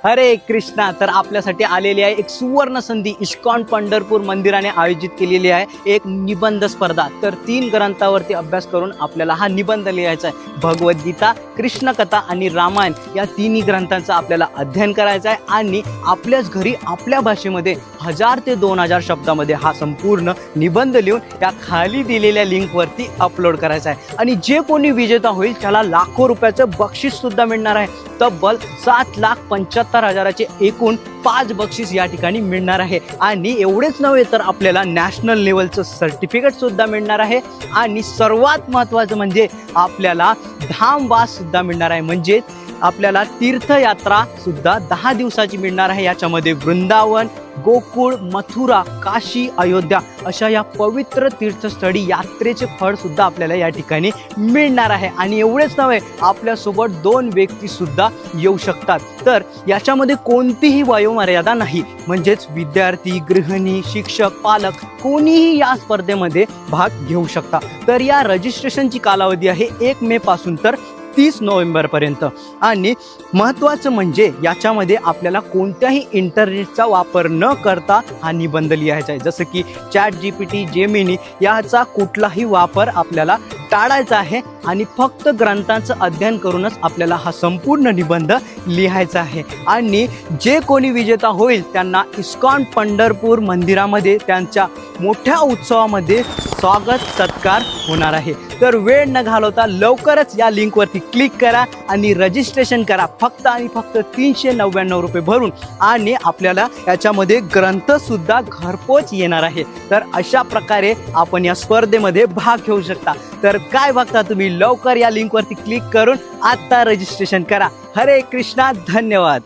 हरे कृष्णा. तर आपल्यासाठी आलेली आहे एक सुवर्ण संधी. इस्कॉन पंढरपूर मंदिराने आयोजित केलेली आहे एक निबंध स्पर्धा. तर 3 ग्रंथावरती अभ्यास करून आपल्याला हा निबंध लिहायचा आहे. भगवद्गीता, कृष्ण कथा आणि रामायण या तिन्ही ग्रंथांचा आपल्याला अध्ययन करायचा आहे आणि आपल्याच घरी आपल्या भाषेमध्ये 1000 ते 2000 शब्दामध्ये हा संपूर्ण निबंध लिहून त्या खाली दिलेल्या लिंकवरती अपलोड करायचा आहे. आणि जे कोणी विजेता होईल त्याला लाखो रुपयाचं बक्षीस सुद्धा मिळणार आहे. तब्बल 7,75,000चे एकूण 5 बक्षीस या ठिकाणी मिळणार आहे. आणि एवढेच नव्हे तर आपल्याला नॅशनल लेवलचं सर्टिफिकेट सुद्धा मिळणार आहे. आणि सर्वात महत्त्वाचं म्हणजे आपल्याला धामवास सुद्धा मिळणार आहे. म्हणजे आपल्याला तीर्थयात्रा सुद्धा 10 दिवसाची मिळणार आहे. याच्यामध्ये वृंदावन, गोकुळ, मथुरा, काशी, अयोध्या अशा या पवित्र तीर्थस्थळी यात्रेचे फळ सुद्धा आपल्याला या ठिकाणी मिळणार आहे. आणि एवढेच नव्हे, आपल्यासोबत 2 व्यक्ती सुद्धा येऊ शकतात. तर याच्यामध्ये कोणतीही वयोमर्यादा नाही. म्हणजेच विद्यार्थी, गृहिणी, शिक्षक, पालक कोणीही या स्पर्धेमध्ये भाग घेऊ शकता. तर या रजिस्ट्रेशनची कालावधी आहे 1 मे पासून तर 30 नोव्हेंबरपर्यंत. आणि महत्त्वाचं म्हणजे याच्यामध्ये आपल्याला कोणत्याही इंटरनेटचा वापर न करता हा निबंध लिहायचा आहे. जसं की ChatGPT, जेमिनी याचा कुठलाही वापर आपल्याला टाळायचा आहे. आणि फक्त ग्रंथांचं अध्ययन करूनच आपल्याला हा संपूर्ण निबंध लिहायचा आहे. आणि जे कोणी विजेता होईल त्यांना इस्कॉन पंढरपूर मंदिरामध्ये त्यांच्या मोठ्या उत्सवामध्ये स्वागत सत्कार होणार आहे. तर वेळ न घालवता लवकरच या लिंकवरती क्लिक करा आणि रजिस्ट्रेशन करा. फक्त आणि फक्त 399 रुपये भरून. आणि आपल्याला याच्यामध्ये ग्रंथसुद्धा घरपोच येणार आहे. तर अशा प्रकारे आपण या स्पर्धेमध्ये भाग घेऊ शकता. तर काय बघता तुम्ही, लवकर या लिंकवरती क्लिक करून आत्ता रजिस्ट्रेशन करा. हरे कृष्णा. धन्यवाद.